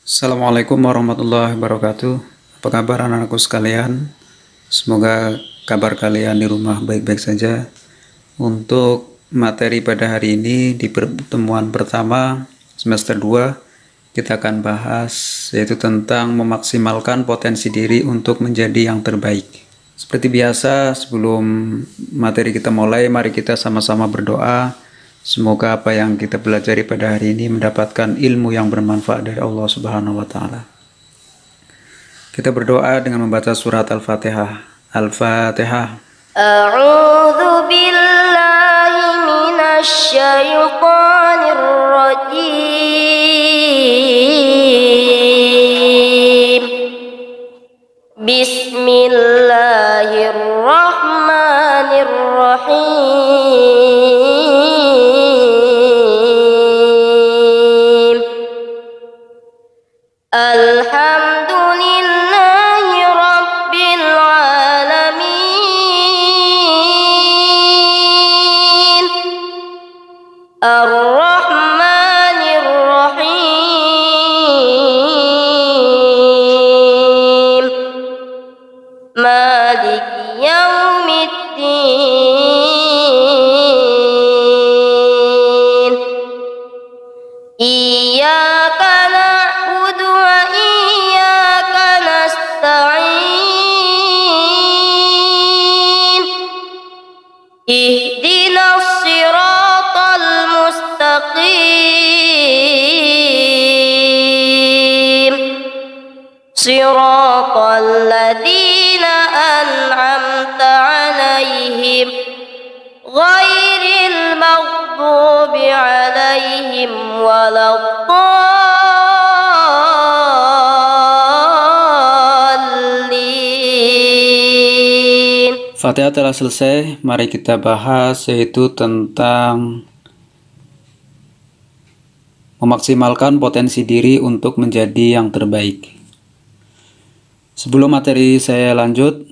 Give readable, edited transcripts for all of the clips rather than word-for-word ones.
Assalamualaikum warahmatullahi wabarakatuh. Apa kabar anak-anakku sekalian? Semoga kabar kalian di rumah baik-baik saja. Untuk materi pada hari ini di pertemuan pertama semester 2 kita akan bahas yaitu tentang memaksimalkan potensi diri untuk menjadi yang terbaik. Seperti biasa, sebelum materi kita mulai, mari kita sama-sama berdoa. Semoga apa yang kita pelajari pada hari ini mendapatkan ilmu yang bermanfaat dari Allah Subhanahu wa taala. Kita berdoa dengan membaca surat Al-Fatihah. Al-Fatihah. A'udzu billahi minasy syaithanir rajim. Bismillahirrahmanirrahim. Alhamdulillahi rabbil alamin. Ar-Rahmanir Rahim. Malik yaumiddin. Iyyaka na'budu wa iyyaka nasta'in. Ihdinas siratal mustaqim. Siratal ladzina an'amta 'alaihim ghairil maghdubi 'alaihim waladdallin. Fatihah telah selesai, mari kita bahas yaitu tentang memaksimalkan potensi diri untuk menjadi yang terbaik. Sebelum materi saya lanjut,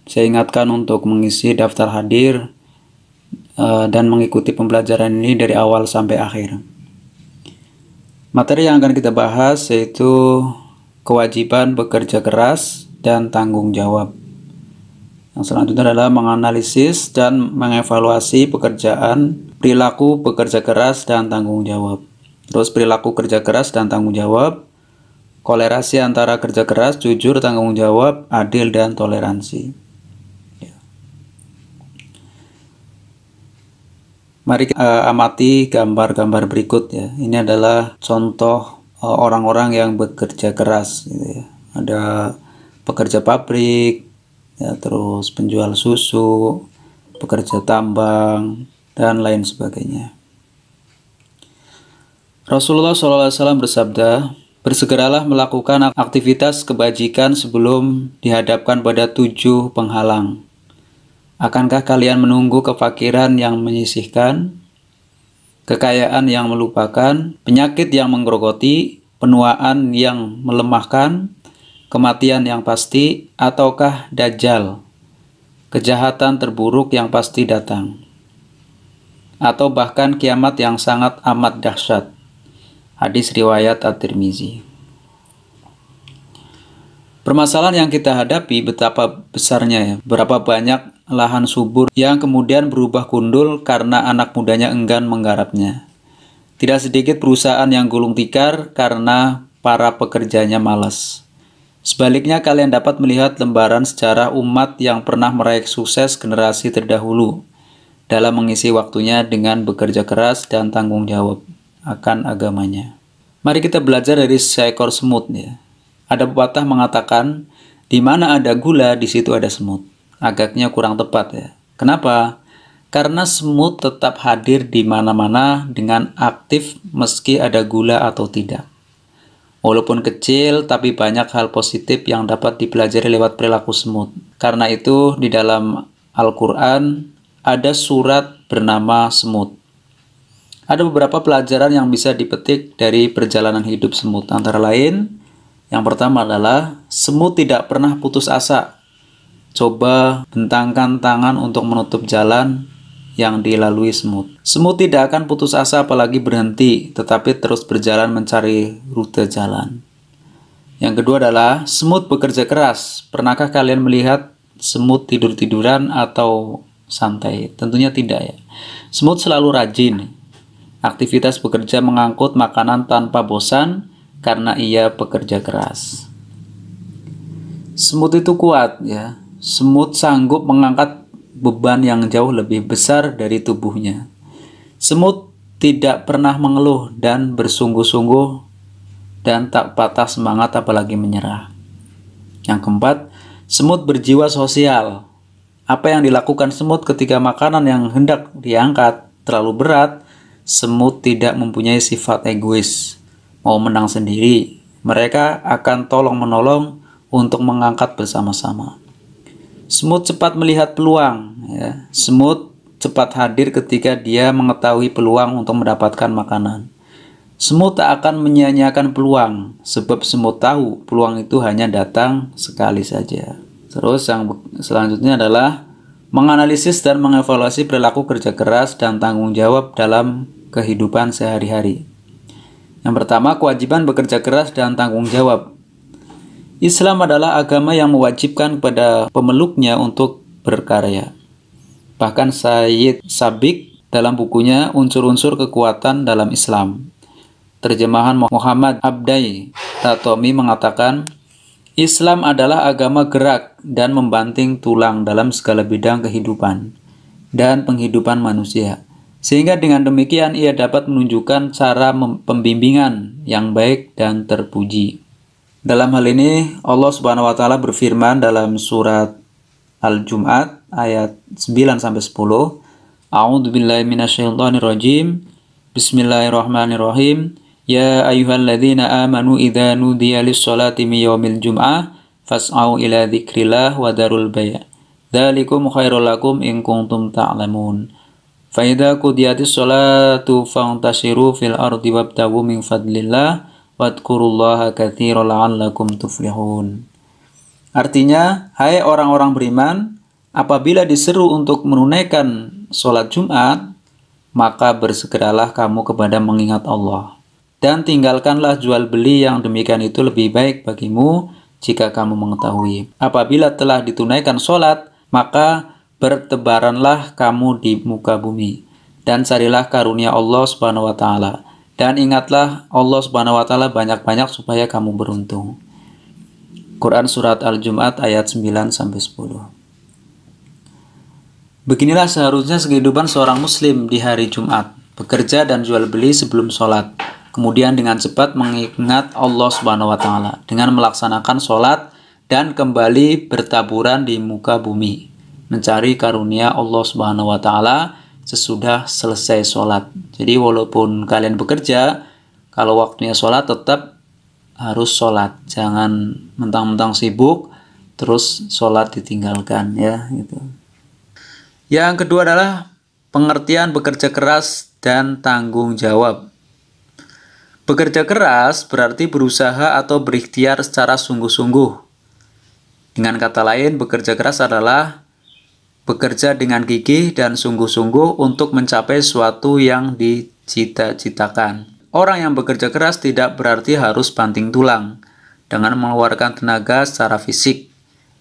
saya ingatkan untuk mengisi daftar hadir dan mengikuti pembelajaran ini dari awal sampai akhir. Materi yang akan kita bahas yaitu kewajiban bekerja keras dan tanggung jawab. Yang selanjutnya adalah menganalisis dan mengevaluasi pekerjaan, perilaku bekerja keras dan tanggung jawab. Terus perilaku kerja keras dan tanggung jawab, kolerasi antara kerja keras, jujur, tanggung jawab, adil, dan toleransi. Mari kita amati gambar-gambar berikut ya. Ini adalah contoh orang-orang yang bekerja keras gitu ya. Ada pekerja pabrik, ya, terus penjual susu, pekerja tambang, dan lain sebagainya. Rasulullah SAW bersabda, bersegeralah melakukan aktivitas kebajikan sebelum dihadapkan pada 7 penghalang. Akankah kalian menunggu kefakiran yang menyisihkan, kekayaan yang melupakan, penyakit yang menggerogoti, penuaan yang melemahkan, kematian yang pasti, ataukah Dajjal, kejahatan terburuk yang pasti datang, atau bahkan kiamat yang sangat amat dahsyat? Hadis riwayat At-Tirmizi. Permasalahan yang kita hadapi betapa besarnya ya, berapa banyak lahan subur yang kemudian berubah gundul karena anak mudanya enggan menggarapnya. Tidak sedikit perusahaan yang gulung tikar karena para pekerjanya malas. Sebaliknya kalian dapat melihat lembaran sejarah umat yang pernah meraih sukses generasi terdahulu dalam mengisi waktunya dengan bekerja keras dan tanggung jawab akan agamanya. Mari kita belajar dari seekor semut ya. Ada pepatah mengatakan, di mana ada gula, di situ ada semut. Agaknya kurang tepat ya. Kenapa? Karena semut tetap hadir di mana-mana dengan aktif meski ada gula atau tidak. Walaupun kecil, tapi banyak hal positif yang dapat dipelajari lewat perilaku semut. Karena itu, di dalam Al-Quran ada surat bernama Semut. Ada beberapa pelajaran yang bisa dipetik dari perjalanan hidup semut. Antara lain, yang pertama adalah semut tidak pernah putus asa. Coba bentangkan tangan untuk menutup jalan yang dilalui semut. Semut tidak akan putus asa apalagi berhenti, tetapi terus berjalan mencari rute jalan. Yang kedua adalah semut bekerja keras. Pernahkah kalian melihat semut tidur-tiduran atau santai? Tentunya tidak ya. Semut selalu rajin. Aktivitas bekerja mengangkut makanan tanpa bosan karena ia bekerja keras. Semut itu kuat ya. Semut sanggup mengangkat beban yang jauh lebih besar dari tubuhnya. Semut tidak pernah mengeluh dan bersungguh-sungguh dan tak patah semangat apalagi menyerah. Yang keempat, semut berjiwa sosial. Apa yang dilakukan semut ketika makanan yang hendak diangkat terlalu berat? Semut tidak mempunyai sifat egois, mau menang sendiri. Mereka akan tolong-menolong untuk mengangkat bersama-sama. Semut cepat melihat peluang. Ya. Semut cepat hadir ketika dia mengetahui peluang untuk mendapatkan makanan. Semut tak akan menyia-nyiakan peluang, sebab semut tahu peluang itu hanya datang sekali saja. Terus yang selanjutnya adalah menganalisis dan mengevaluasi perilaku kerja keras dan tanggung jawab dalam kehidupan sehari-hari. Yang pertama, kewajiban bekerja keras dan tanggung jawab. Islam adalah agama yang mewajibkan kepada pemeluknya untuk berkarya. Bahkan Sayyid Sabiq dalam bukunya Unsur-unsur Kekuatan dalam Islam, terjemahan Muhammad Abdai Tatomi mengatakan, Islam adalah agama gerak dan membanting tulang dalam segala bidang kehidupan dan penghidupan manusia. Sehingga dengan demikian ia dapat menunjukkan cara pembimbingan yang baik dan terpuji. Dalam hal ini Allah Subhanahu wa taala berfirman dalam surat Al-Jum'at ayat 9-10. A'udzubillahi minasyaitonirrajim. Bismillahirrahmanirrahim. Ya ayyuhalladzina amanu idza nudiya lis-sholati min yaumil jum'ah fas'au ila dzikrillah wa darul bai'. Dzalikum khairul lakum in kuntum ta'lamun. Fa idza qudiyatis sholatu fantashiru fil ardi wabtaghu min fadlillah wadkurullaha katsiran la'allakum tuflihun. Artinya, hai orang-orang beriman, apabila diseru untuk menunaikan sholat Jumat, maka bersegeralah kamu kepada mengingat Allah. Dan tinggalkanlah jual beli yang demikian itu lebih baik bagimu jika kamu mengetahui. Apabila telah ditunaikan sholat, maka bertebaranlah kamu di muka bumi. Dan carilah karunia Allah Subhanahu wa Ta'ala. Dan ingatlah Allah Subhanahu wa Ta'ala banyak-banyak supaya kamu beruntung. Quran Surat Al-Jum'at ayat 9-10. Beginilah seharusnya kehidupan seorang muslim di hari Jumat. Bekerja dan jual beli sebelum sholat. Kemudian dengan cepat mengingat Allah Subhanahu wa Ta'ala. Dengan melaksanakan sholat dan kembali bertaburan di muka bumi. Mencari karunia Allah Subhanahu wa Ta'ala sesudah selesai sholat. Jadi walaupun kalian bekerja, kalau waktunya sholat tetap harus sholat. Jangan mentang-mentang sibuk terus sholat ditinggalkan ya gitu. Yang kedua adalah pengertian bekerja keras dan tanggung jawab. Bekerja keras berarti berusaha atau berikhtiar secara sungguh-sungguh. Dengan kata lain, bekerja keras adalah bekerja dengan gigih dan sungguh-sungguh untuk mencapai sesuatu yang dicita-citakan. Orang yang bekerja keras tidak berarti harus banting tulang dengan mengeluarkan tenaga secara fisik,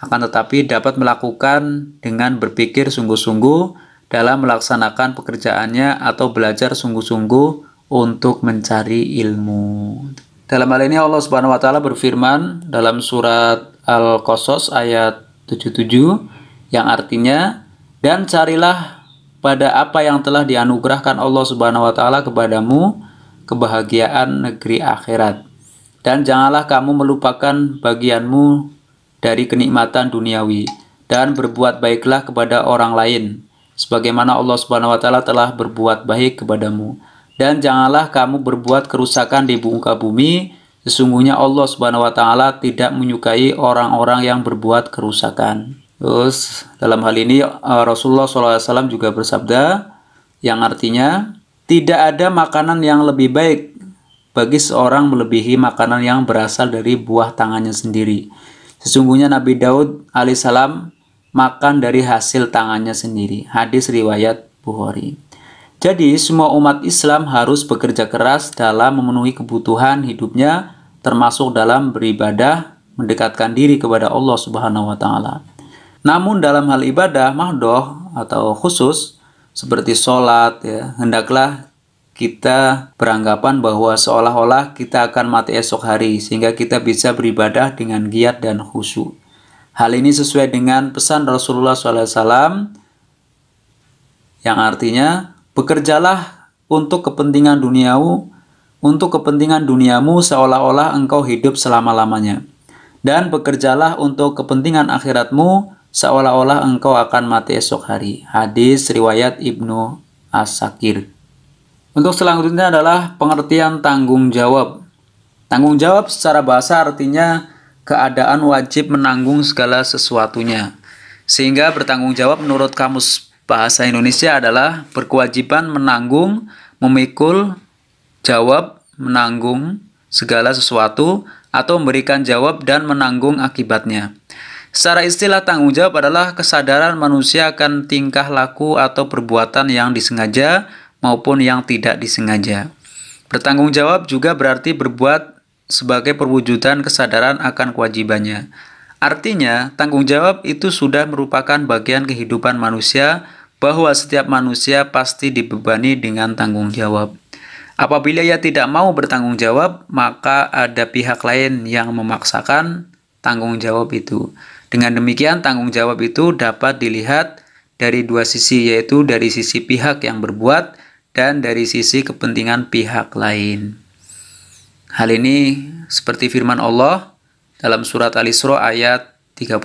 akan tetapi dapat melakukan dengan berpikir sungguh-sungguh dalam melaksanakan pekerjaannya atau belajar sungguh-sungguh untuk mencari ilmu. Dalam hal ini Allah Subhanahu wa Ta'ala berfirman dalam surat Al-Qasas ayat 77 yang artinya, dan carilah pada apa yang telah dianugerahkan Allah Subhanahu wa Ta'ala kepadamu kebahagiaan negeri akhirat, dan janganlah kamu melupakan bagianmu dari kenikmatan duniawi, dan berbuat baiklah kepada orang lain sebagaimana Allah Subhanahu wa Ta'ala telah berbuat baik kepadamu, dan janganlah kamu berbuat kerusakan di muka bumi. Sesungguhnya Allah Subhanahu wa Ta'ala tidak menyukai orang-orang yang berbuat kerusakan. Terus dalam hal ini Rasulullah SAW juga bersabda yang artinya, tidak ada makanan yang lebih baik bagi seorang melebihi makanan yang berasal dari buah tangannya sendiri. Sesungguhnya Nabi Daud alaihissalam makan dari hasil tangannya sendiri. Hadis riwayat Bukhari. Jadi semua umat Islam harus bekerja keras dalam memenuhi kebutuhan hidupnya termasuk dalam beribadah, mendekatkan diri kepada Allah Subhanahu wa taala. Namun dalam hal ibadah mahdoh atau khusus seperti sholat ya, hendaklah kita beranggapan bahwa seolah-olah kita akan mati esok hari sehingga kita bisa beribadah dengan giat dan khusyuk. Hal ini sesuai dengan pesan Rasulullah SAW yang artinya bekerjalah untuk kepentingan duniamu seolah-olah engkau hidup selama-lamanya, dan bekerjalah untuk kepentingan akhiratmu seolah-olah engkau akan mati esok hari. Hadis riwayat Ibnu As-Sakir. Untuk selanjutnya adalah pengertian tanggung jawab. Tanggung jawab secara bahasa artinya keadaan wajib menanggung segala sesuatunya. Sehingga bertanggung jawab menurut Kamus Bahasa Indonesia adalah berkewajiban menanggung, memikul, jawab, menanggung segala sesuatu, atau memberikan jawab dan menanggung akibatnya. Secara istilah, tanggung jawab adalah kesadaran manusia akan tingkah laku atau perbuatan yang disengaja maupun yang tidak disengaja. Bertanggung jawab juga berarti berbuat sebagai perwujudan kesadaran akan kewajibannya. Artinya, tanggung jawab itu sudah merupakan bagian kehidupan manusia, bahwa setiap manusia pasti dibebani dengan tanggung jawab. Apabila ia tidak mau bertanggung jawab, maka ada pihak lain yang memaksakan tanggung jawab itu. Dengan demikian, tanggung jawab itu dapat dilihat dari dua sisi, yaitu dari sisi pihak yang berbuat dan dari sisi kepentingan pihak lain. Hal ini seperti firman Allah dalam surat Al-Isra ayat 36.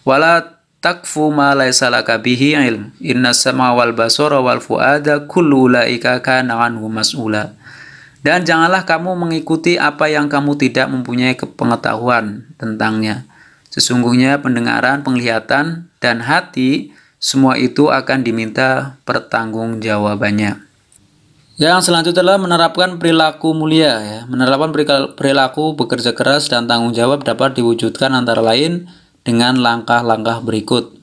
Wala takfu ma laysa laka bihi ilm, inna sama wal basara wal fuada kullu ulaika kana anhu mas'ula. Dan janganlah kamu mengikuti apa yang kamu tidak mempunyai pengetahuan tentangnya. Sesungguhnya pendengaran, penglihatan, dan hati, semua itu akan diminta pertanggungjawabannya. Yang selanjutnya adalah menerapkan perilaku mulia. Ya. Menerapkan perilaku bekerja keras dan tanggung jawab dapat diwujudkan antara lain dengan langkah-langkah berikut.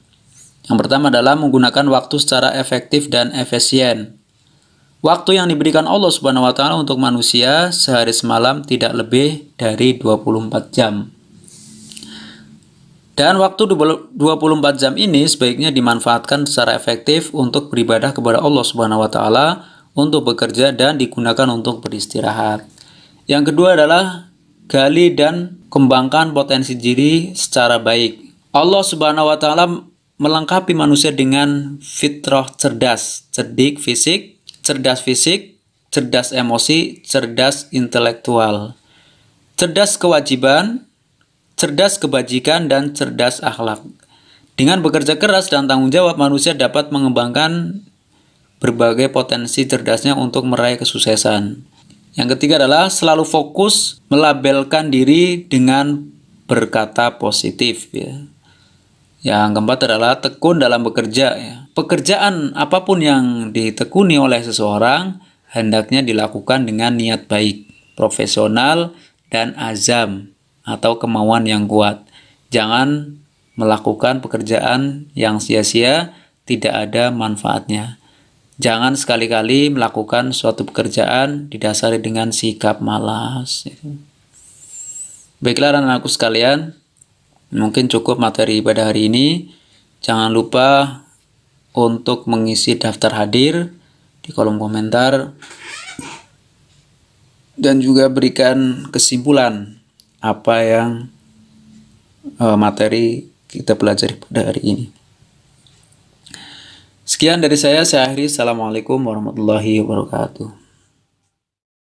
Yang pertama adalah menggunakan waktu secara efektif dan efisien. Waktu yang diberikan Allah Subhanahu wa taala untuk manusia sehari semalam tidak lebih dari 24 jam. Dan waktu 24 jam ini sebaiknya dimanfaatkan secara efektif untuk beribadah kepada Allah Subhanahu wa taala, untuk bekerja, dan digunakan untuk beristirahat. Yang kedua adalah gali dan kembangkan potensi diri secara baik. Allah Subhanahu wa taala melengkapi manusia dengan fitrah cerdas, cerdas fisik, cerdas emosi, cerdas intelektual, cerdas kewajiban, cerdas kebajikan, dan cerdas akhlak. Dengan bekerja keras dan tanggung jawab, manusia dapat mengembangkan berbagai potensi cerdasnya untuk meraih kesuksesan. Yang ketiga adalah selalu fokus melabelkan diri dengan berkata positif. Ya. Yang keempat adalah tekun dalam bekerja. Ya. Pekerjaan apapun yang ditekuni oleh seseorang hendaknya dilakukan dengan niat baik, profesional, dan azam atau kemauan yang kuat. Jangan melakukan pekerjaan yang sia-sia, tidak ada manfaatnya. Jangan sekali-kali melakukan suatu pekerjaan didasari dengan sikap malas. Baiklah anak-anakku sekalian, mungkin cukup materi pada hari ini. Jangan lupa untuk mengisi daftar hadir di kolom komentar dan juga berikan kesimpulan apa yang materi kita pelajari pada hari ini. Sekian dari saya akhiri. Assalamualaikum warahmatullahi wabarakatuh.